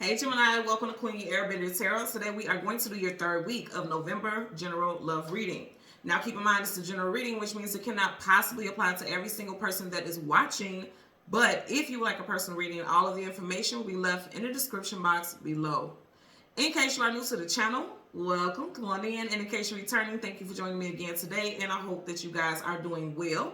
Hey Gemini, welcome to Queen Airbender Tarot. Today we are going to do your third week of November general love reading. Now keep in mind it's a general reading, which means it cannot possibly apply to every single person that is watching. But if you would like a personal reading, all of the information will be left in the description box below. In case you are new to the channel, welcome, come on in. And in case you're returning, thank you for joining me again today. And I hope that you guys are doing well.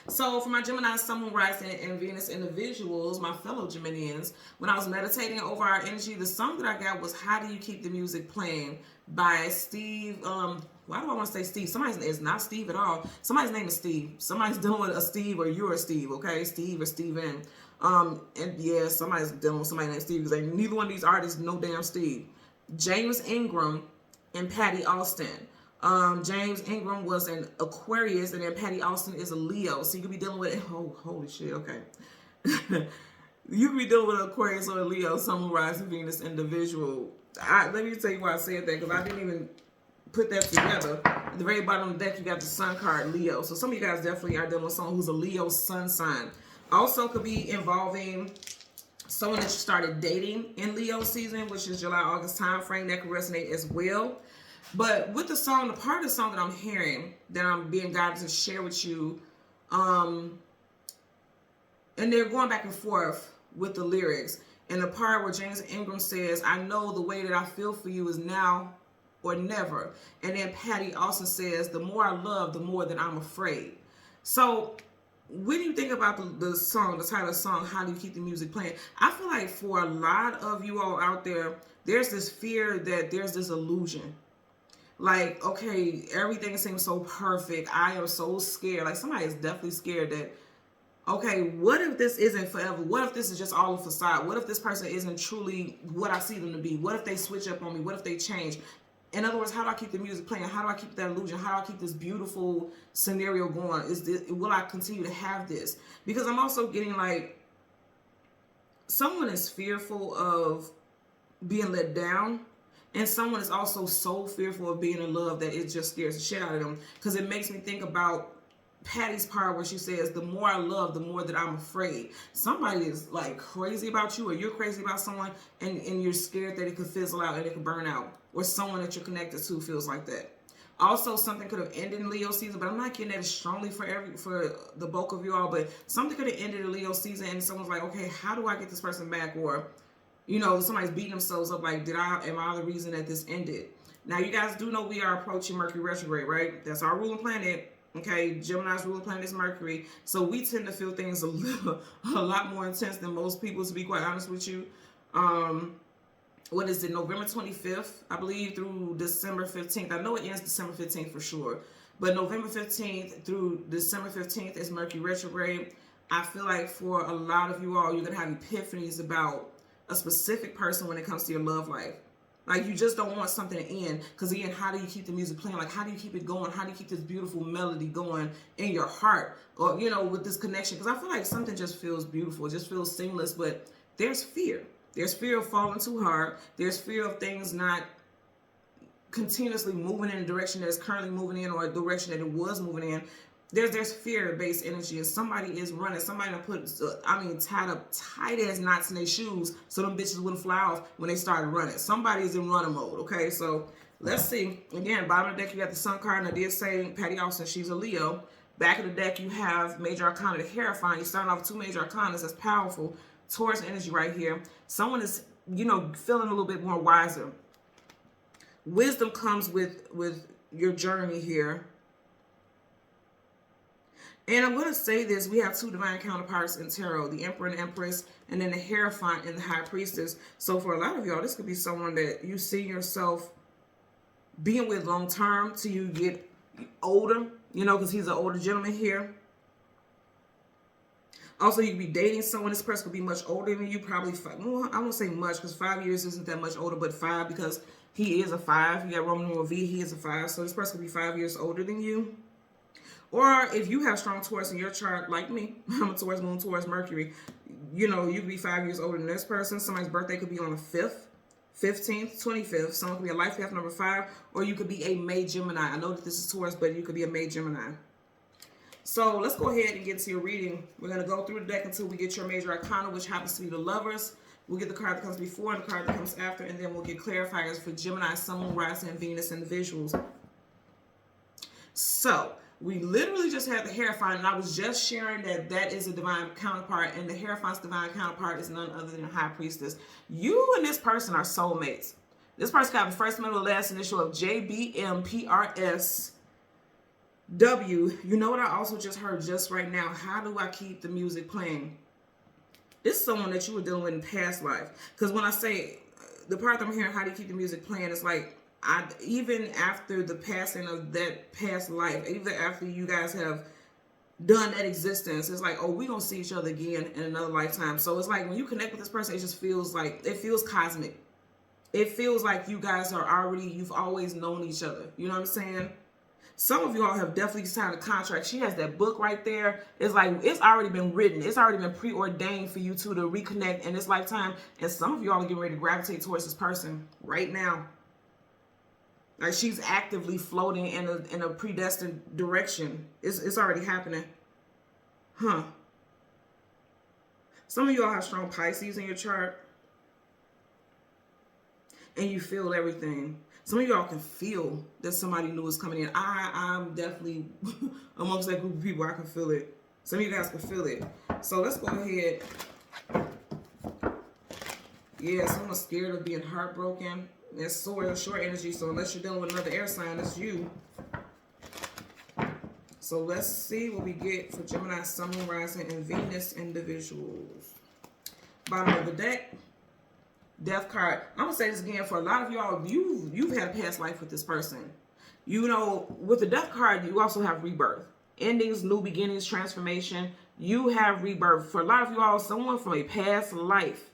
So for my Gemini, Sun, Moon, Rising, and Venus individuals, my fellow Geminians, when I was meditating over our energy, the song that I got was How Do You Keep the Music Playing by Steve. Why do I want to say Steve? Somebody's name is not Steve at all. Somebody's name is Steve. Somebody's dealing with a Steve or you're a Steve, okay? Steve or Steven. And yeah, somebody's dealing with somebody named Steve because neither one of these artists no damn Steve. James Ingram and Patty Austin. James Ingram was an Aquarius, and then Patty Austin is a Leo. So you could be dealing with, oh, holy shit, okay. You could be dealing with an Aquarius or a Leo, Sun, Moon, Rising, Venus individual. Let me tell you why I said that, because I didn't even put that together. At the very bottom of the deck, you got the Sun card, Leo. So some of you guys definitely are dealing with someone who's a Leo Sun sign. Also could be involving someone that you started dating in Leo season, which is July, August time frame. That could resonate as well. But with the song, the part of the song that I'm hearing, that I'm being guided to share with you, and they're going back and forth with the lyrics. And the part where James Ingram says, I know the way that I feel for you is now or never. And then Patty also says, the more I love, the more that I'm afraid. So when you think about the song, the title of the song, How Do You Keep the Music Playing? I feel like for a lot of you all out there, there's this fear that there's this illusion. Like, okay, everything seems so perfect. I am so scared. Like, somebody is definitely scared that, okay, what if this isn't forever? What if this is just all a facade? What if this person isn't truly what I see them to be? What if they switch up on me? What if they change? In other words, how do I keep the music playing? How do I keep that illusion? How do I keep this beautiful scenario going? Will I continue to have this? Because I'm also getting like, someone is fearful of being let down. And someone is also so fearful of being in love that it just scares the shit out of them. Because it makes me think about Patty's part where she says, the more I love, the more that I'm afraid. Somebody is like crazy about you, or you're crazy about someone, and you're scared that it could fizzle out and it could burn out. Or someone that you're connected to feels like that. Also, something could have ended in Leo season, but I'm not getting that as strongly for the bulk of you all. But something could have ended in Leo season, and someone's like, okay, how do I get this person back? Or, you know, somebody's beating themselves up like, am I the reason that this ended? Now, you guys do know we are approaching Mercury retrograde, right? That's our ruling planet. Okay, Gemini's ruling planet is Mercury. So we tend to feel things a lot more intense than most people, to be quite honest with you. What is it, November 25th, I believe, through December 15th. I know it ends December 15th for sure. But November 15th through December 15th is Mercury retrograde. I feel like for a lot of you all, you're going to have epiphanies about a specific person when it comes to your love life. Like, you just don't want something to end. Because again, how do you keep the music playing? Like, how do you keep it going? How do you keep this beautiful melody going in your heart? Or, you know, with this connection? Because I feel like something just feels beautiful. It just feels seamless. But there's fear. There's fear of falling too hard. There's fear of things not continuously moving in the direction that it's currently moving in, or a direction that it was moving in. There's fear-based energy, and somebody is running. Somebody done put, tied up tight as knots in their shoes so them bitches wouldn't fly off when they started running. Somebody's in running mode, okay? So let's see. Again, bottom of the deck, you got the Sun card, and I did say Patty Austin, she's a Leo. Back of the deck, you have Major Arcana, the Hierophant. You're starting off with two Major Arcanas. That's powerful. Taurus energy right here. Someone is, you know, feeling a little bit more wiser. Wisdom comes with your journey here. And I'm going to say this, we have two divine counterparts in tarot, the Emperor and Empress, and then the Hierophant and the High Priestess. So for a lot of y'all, this could be someone that you see yourself being with long term till you get older, you know, because he's an older gentleman here. Also, you could be dating someone. This person could be much older than you, probably well, I won't say much because 5 years isn't that much older, but 5 because he is a 5. You got Roman numeral V, he is a 5. So this person could be 5 years older than you. Or if you have strong Taurus in your chart, like me, I'm a Taurus, Moon, Taurus, Mercury, you know, you could be 5 years older than this person. Somebody's birthday could be on the 5th, 15th, 25th. Someone could be a life path number 5, or you could be a May Gemini. I know that this is Taurus, but you could be a May Gemini. So let's go ahead and get to your reading. We're going to go through the deck until we get your Major Arcana, which happens to be the Lovers. We'll get the card that comes before and the card that comes after, and then we'll get clarifiers for Gemini, Sun, Moon, Rising, and Venus individuals. So we literally just had the Hierophant, and I was just sharing that that is a divine counterpart, and the Hierophant's divine counterpart is none other than High Priestess. You and this person are soulmates. This person got the first, middle, and last initial of JBMPRS. W. You know what I also just heard just right now? How do I keep the music playing? It's someone that you were dealing with in past life. Because when I say the part that I'm hearing, how do you keep the music playing? It's like, even after the passing of that past life, even after you guys have done that existence, it's like, oh, we're going to see each other again in another lifetime. So it's like when you connect with this person, it just feels like, it feels cosmic. It feels like you guys are already, you've always known each other. You know what I'm saying? Some of you all have definitely signed a contract. She has that book right there. It's like, it's already been written. It's already been preordained for you two to reconnect in this lifetime. And some of you all are getting ready to gravitate towards this person right now. Like she's actively floating in a predestined direction. It's already happening. Huh. Some of you all have strong Pisces in your chart. And you feel everything. Some of y'all can feel that somebody new is coming in. I'm definitely amongst that group of people. I can feel it. Some of you guys can feel it. So let's go ahead. Yeah, someone's scared of being heartbroken. It's short energy. So unless you're dealing with another air sign, it's you. So let's see what we get for Gemini, Sun, Moon, Rising, and Venus individuals. Bottom of the deck. Death card. I'm gonna say this again for a lot of y'all. You've had a past life with this person. You know, with the death card, you also have rebirth, endings, new beginnings, transformation. You have rebirth. For a lot of you all, someone from a past life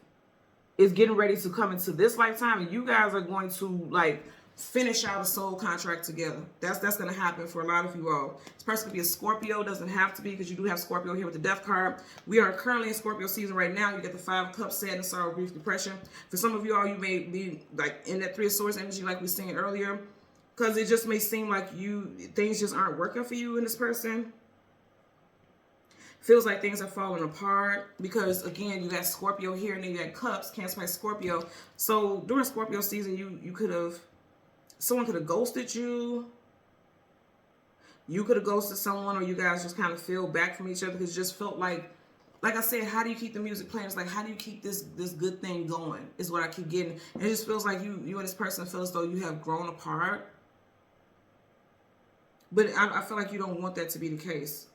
is getting ready to come into this lifetime, and you guys are going to like finish out a soul contract together. That's going to happen for a lot of you all. This person could be a Scorpio. Doesn't have to be, because you do have Scorpio here with the death card. We are currently in Scorpio season right now. You get the 5 of Cups, sadness, sorrow, grief, depression. For some of you all, you may be like in that 3 of Swords energy like we seen earlier, because it just may seem like things just aren't working for you and this person. Feels like things are falling apart because, again, you got Scorpio here and then you got Cups, Cancer, Scorpio. So during Scorpio season, you could have, someone could have ghosted you. You could have ghosted someone, or you guys just kind of feel back from each other because it just felt like I said, how do you keep the music playing? It's like, how do you keep this good thing going is what I keep getting. And it just feels like you and this person feel as though you have grown apart. But I feel like you don't want that to be the case.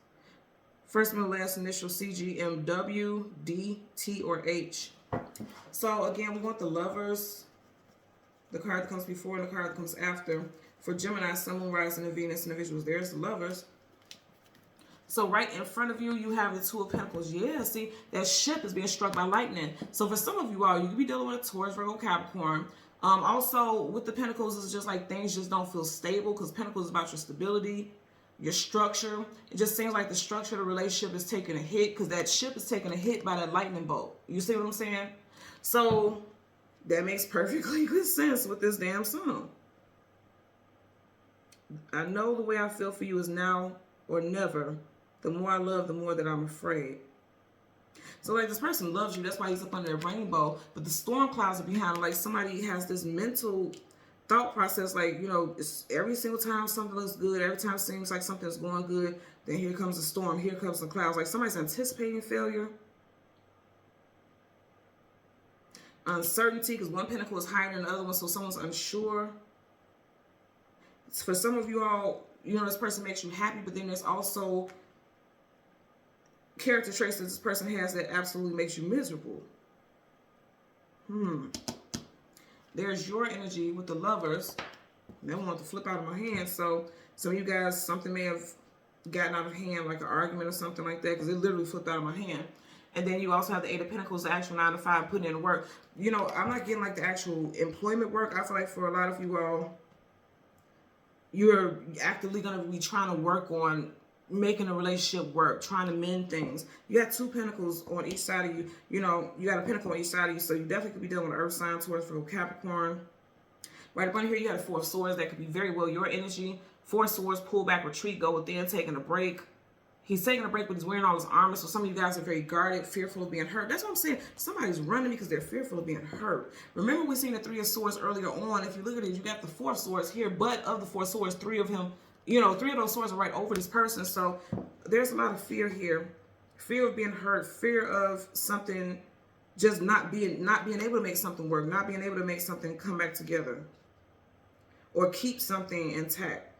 First, middle, last initial, CG, M, W, D, T, or H. So again, we want the Lovers, the card that comes before and the card that comes after. For Gemini, Sun, Moon, Rising, and Venus individuals, there's the Lovers. So right in front of you, you have the 2 of Pentacles. Yeah, see, that ship is being struck by lightning. So for some of you all, you could be dealing with a Taurus, Virgo, Capricorn. Also, with the Pentacles, it's just like things just don't feel stable, because Pentacles is about your stability, your structure. It just seems like the structure of the relationship is taking a hit, because that ship is taking a hit by that lightning bolt. You see what I'm saying? So that makes perfectly good sense with this damn song. I know the way I feel for you is now or never. The more I love, the more that I'm afraid. So like, this person loves you. That's why he's up under a rainbow. But the storm clouds are behind. Like, somebody has this mental thought process, like, you know, it's every single time something looks good, every time it seems like something's going good, then here comes a storm, here comes the clouds. Like, somebody's anticipating failure. Uncertainty, because one pentacle is higher than the other one, so someone's unsure. For some of you all, you know, this person makes you happy, but then there's also character traits that this person has that absolutely makes you miserable. There's your energy with the Lovers. They want to flip out of my hand. So some of you guys, something may have gotten out of hand, like an argument or something like that, because it literally flipped out of my hand. And then you also have the 8 of Pentacles, the actual 9 to 5, putting in work. You know, I'm not getting like the actual employment work. I feel like for a lot of you all, you're actively going to be trying to work on making a relationship work, trying to mend things. You got 2 pentacles on each side of you. You know, you got a pentacle on each side of you, so you definitely could be dealing with Earth sign, Taurus, Virgo, Capricorn. Right up under here, you got a 4 of Swords. That could be very well your energy. 4 of Swords, pull back, retreat, go within, taking a break. He's taking a break, but he's wearing all his armor. So some of you guys are very guarded, fearful of being hurt. That's what I'm saying. Somebody's running because they're fearful of being hurt. Remember, we seen the 3 of Swords earlier on. If you look at it, you got the 4 of Swords here. But of the 4 of Swords, 3 of him, you know, 3 of those swords are right over this person. So there's a lot of fear here. Fear of being hurt. Fear of something just not being able to make something work. Not being able to make something come back together. Or keep something intact.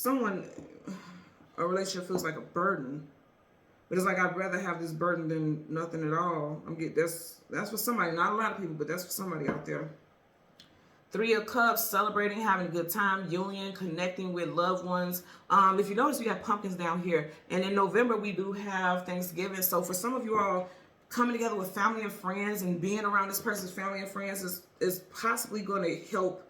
A relationship feels like a burden, but it's like I'd rather have this burden than nothing at all. That's for somebody, not a lot of people, but that's for somebody out there. 3 of Cups, celebrating, having a good time, union, connecting with loved ones. If you notice, we have pumpkins down here, and in November we do have Thanksgiving. So for some of you all, coming together with family and friends and being around this person's family and friends is possibly going to help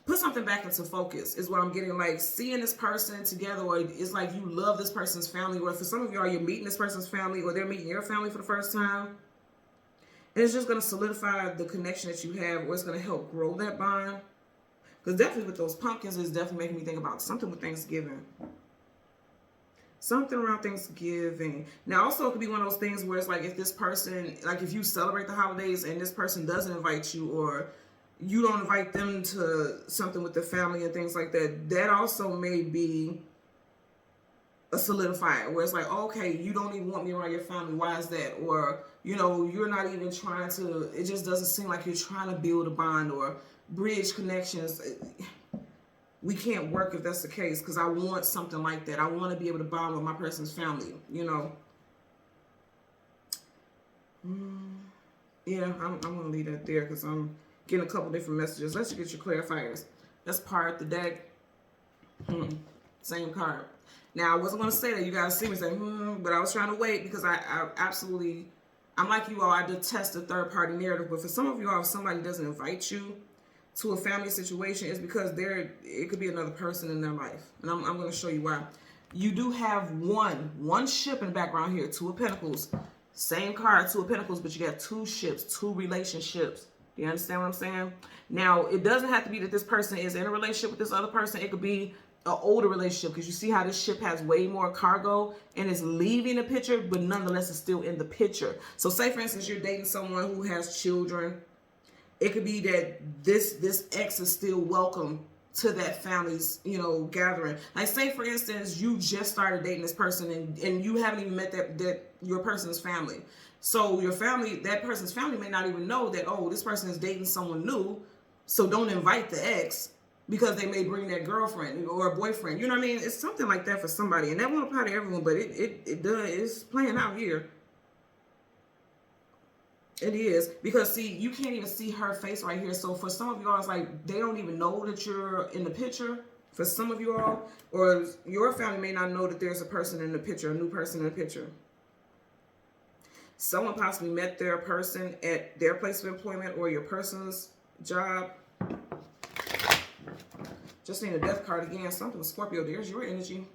put something back into focus, is what I'm getting. Like seeing this person together, or it's like you love this person's family, or for some of y'all, you're meeting this person's family, or they're meeting your family for the first time. And it's just going to solidify the connection that you have, or it's going to help grow that bond. Because definitely with those pumpkins, it's definitely making me think about something with Thanksgiving. Something around Thanksgiving. Now, also, it could be one of those things where it's like if this person, like if you celebrate the holidays and this person doesn't invite you, or you don't invite them to something with the family and things like that, that also may be a solidifier where it's like, oh, okay, you don't even want me around your family. Why is that? Or, you know, you're not even trying to, it just doesn't seem like you're trying to build a bond or bridge connections. We can't work if that's the case, because I want something like that. I want to be able to bond with my person's family, you know. Yeah, I'm going to leave that there because I'm getting a couple different messages. Let's get your clarifiers. That's part of the deck. Same card. Now, I wasn't going to say that. You guys see me say, but I was trying to wait because I absolutely, I'm like you all, I detest the third party narrative. But for some of you all, if somebody doesn't invite you to a family situation, it's because it could be another person in their life. And I'm going to show you why. You do have one ship in the background here, 2 of Pentacles. Same card, 2 of Pentacles, but you got 2 ships, 2 relationships. Do you understand what I'm saying? Now, it doesn't have to be that this person is in a relationship with this other person. It could be an older relationship, because you see how this ship has way more cargo and is leaving the picture, but nonetheless is still in the picture. So say, for instance, you're dating someone who has children. It could be that this ex is still welcome to that family's, you know, gathering. Like say, for instance, you just started dating this person and you haven't even met that your person's family. So your family, that person's family may not even know that, oh, this person is dating someone new. So don't invite the ex, because they may bring their girlfriend or a boyfriend. You know what I mean? It's something like that for somebody. And that won't apply to everyone, but it does. It's playing out here. It is. Because, see, you can't even see her face right here. So for some of you all, it's like they don't even know that you're in the picture. For some of you all, or your family may not know that there's a person in the picture, a new person in the picture. Someone possibly met their person at their place of employment or your person's job. Just seeing the death card again. Something with Scorpio. There's your energy.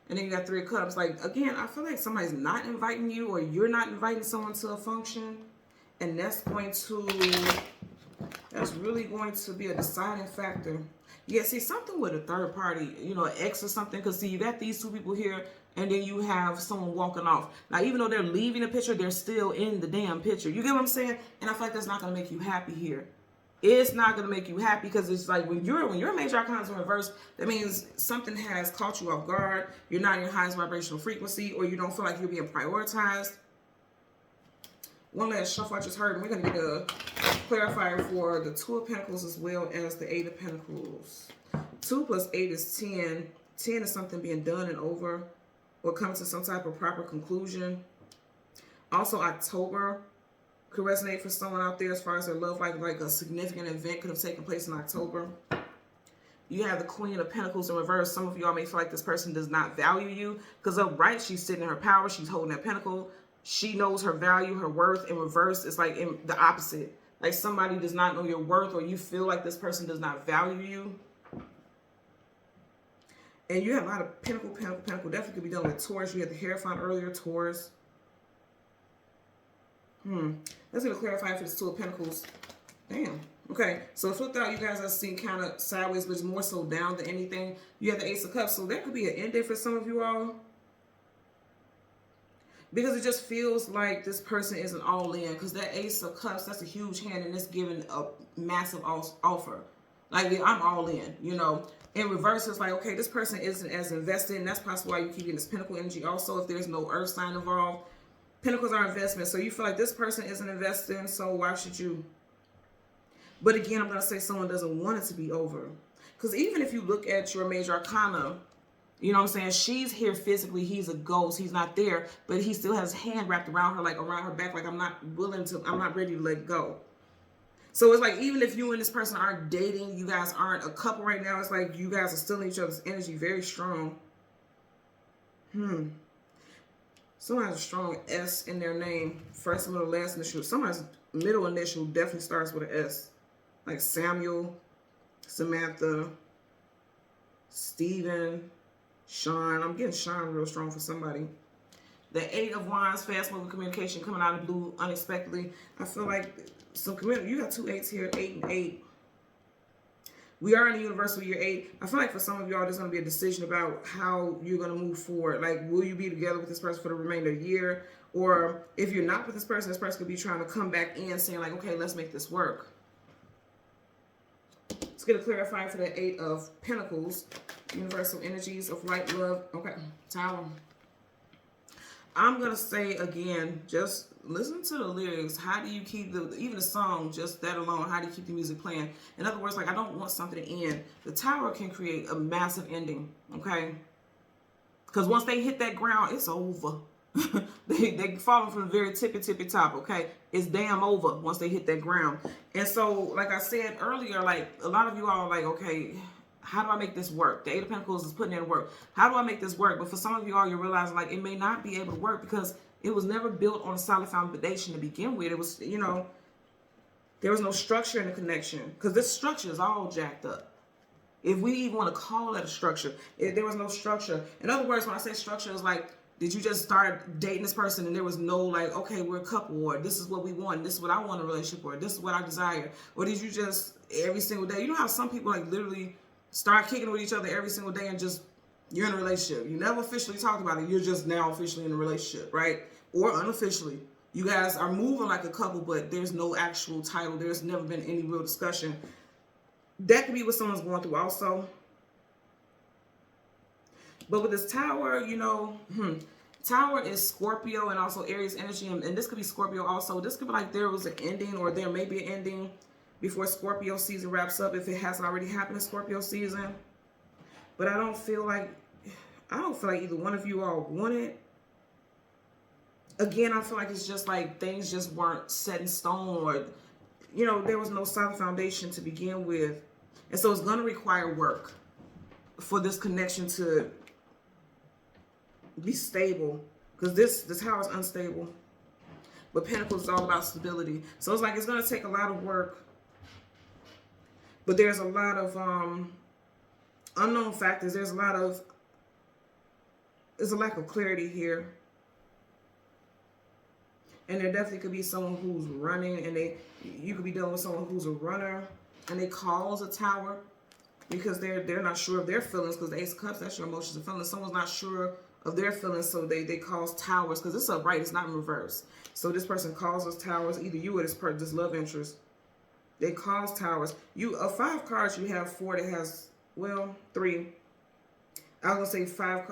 And then you got 3 of Cups. Like, again, I feel like somebody's not inviting you, or you're not inviting someone to a function. And that's really going to be a deciding factor. Yeah, see, something with a third party, you know, an ex or something. Because, see, you got these 2 people here, and then you have someone walking off. Now, even though they're leaving the picture, they're still in the damn picture. You get what I'm saying? And I feel like that's not going to make you happy here. It's not going to make you happy, because it's like when your major arcana is in reverse, that means something has caught you off guard. You're not in your highest vibrational frequency, or you don't feel like you're being prioritized. One last shuffle I just heard, and we're going to get a clarifier for the 2 of Pentacles as well as the 8 of Pentacles. 2 plus 8 is 10. 10 is something being done and over, or coming to some type of proper conclusion. Also, October could resonate for someone out there as far as their love life. Like a significant event could have taken place in October. You have the Queen of Pentacles in reverse. Some of y'all may feel like this person does not value you, because upright, she's sitting in her power. She's holding that pentacle. She knows her value, her worth. In reverse, it's like in the opposite. Like somebody does not know your worth, or you feel like this person does not value you. And you have a lot of Pentacle. Definitely could be dealing with Taurus. You had the Hierophant earlier, Taurus. Let's get a clarifier for this 2 of Pentacles. Damn. Okay, so flipped out, you guys are seeing kind of sideways, but it's more so down than anything. You have the Ace of Cups, so that could be an ending for some of you all. Because it just feels like this person isn't all in. Because that Ace of Cups, that's a huge hand, and it's giving a massive offer. Like, yeah, I'm all in, you know. In reverse, it's like, okay, this person isn't as invested, and that's possibly why you keep getting this Pentacle energy. Also, if there's no Earth sign involved, Pentacles are investments. So you feel like this person isn't investing, so why should you? But again, I'm going to say someone doesn't want it to be over. Because even if you look at your major arcana, you know what I'm saying? She's here physically. He's a ghost. He's not there. But he still has his hand wrapped around her, like around her back. Like, I'm not ready to let go. So it's like, even if you and this person aren't dating, you guys aren't a couple right now, it's like you guys are still in each other's energy very strong. Someone has a strong S in their name. First, middle, last initial. Someone's middle initial definitely starts with an S. Like Samuel, Samantha, Stephen, Sean. I'm getting Sean real strong for somebody. The Eight of Wands, fast moving communication coming out of the blue unexpectedly. I feel like some community. You got two eights here, 8 and 8. We are in the universal year 8. I feel like for some of y'all, there's going to be a decision about how you're going to move forward. Like, will you be together with this person for the remainder of the year? Or if you're not with this person could be trying to come back in saying like, okay, let's make this work. Let's get a clarifying for the 8 of Pentacles. Universal energies of light, love. Okay, Tower. I'm going to say again, just listen to the lyrics. How do you keep even the song, just that alone, how do you keep the music playing? In other words, like, I don't want something to end. The Tower can create a massive ending, okay? Because once they hit that ground, it's over. they falling from the very tippy top, okay? It's damn over once they hit that ground. And so, like I said earlier, like, a lot of you all are like, okay, how do I make this work? The Eight of Pentacles is putting in work. How do I make this work? But for some of you all, you're realizing like it may not be able to work because it was never built on a solid foundation to begin with. It was, you know, there was no structure in the connection because this structure is all jacked up. If we even want to call it a structure, there was no structure. In other words, when I say structure, it's like, did you just start dating this person and there was no like, okay, we're a couple, or this is what we want, this is what I want in a relationship, or this is what I desire? Or did you just every single day? You know how some people like literally start kicking with each other every single day and just, you're in a relationship. You never officially talked about it. You're just now officially in a relationship, right? Or unofficially. You guys are moving like a couple, but there's no actual title. There's never been any real discussion. That could be what someone's going through also. But with this Tower, you know, Tower is Scorpio and also Aries energy. And this could be Scorpio also. This could be like there was an ending, or there may be an ending before Scorpio season wraps up, if it hasn't already happened in Scorpio season. But I don't feel like either one of you all want it. Again, I feel like it's just like things just weren't set in stone, or, you know, there was no solid foundation to begin with. And so it's going to require work for this connection to be stable, because this Tower is unstable. But Pentacles is all about stability. So it's like it's going to take a lot of work. But there's a lot of unknown factors. There's a lack of clarity here. And there definitely could be someone who's running, and you could be dealing with someone who's a runner, and they cause a Tower because they're not sure of their feelings, because the Ace of Cups, that's your emotions and feelings. Someone's not sure of their feelings, so they cause Towers, because it's upright, it's not in reverse. So this person causes Towers, either you or this love interest. They cause Towers. Of 5 cards, you have 4 that has, well, 3. I was going to say 5,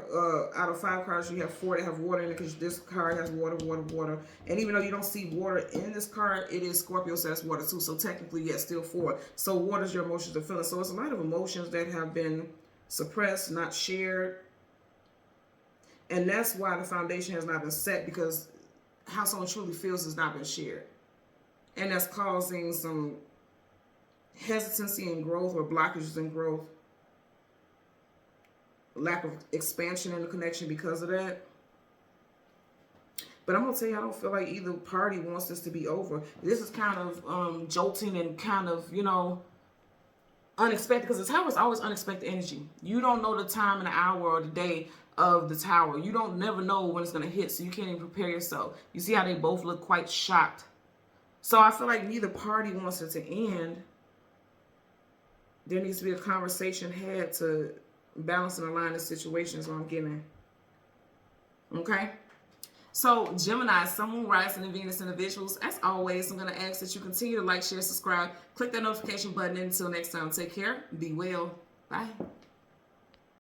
out of 5 cards, you have 4 that have water in it, because this card has water. And even though you don't see water in this card, it is Scorpio, so that's water too. So technically, yes, still 4. So water is your emotions and feelings. So it's a lot of emotions that have been suppressed, not shared. And that's why the foundation has not been set, because how someone truly feels has not been shared. And that's causing some hesitancy in growth, or blockages in growth. Lack of expansion in the connection because of that. But I'm going to tell you, I don't feel like either party wants this to be over. This is kind of jolting and kind of, you know, unexpected, because the Tower is always unexpected energy. You don't know the time and the hour or the day of the Tower. You don't never know when it's going to hit, so you can't even prepare yourself. You see how they both look quite shocked. So I feel like neither party wants it to end. There needs to be a conversation had to balance and align the situations I'm getting. Okay? So, Gemini, Sun, Moon, Rising, and Venus individuals, as always, I'm going to ask that you continue to like, share, subscribe, click that notification button. Until next time, take care, be well, bye.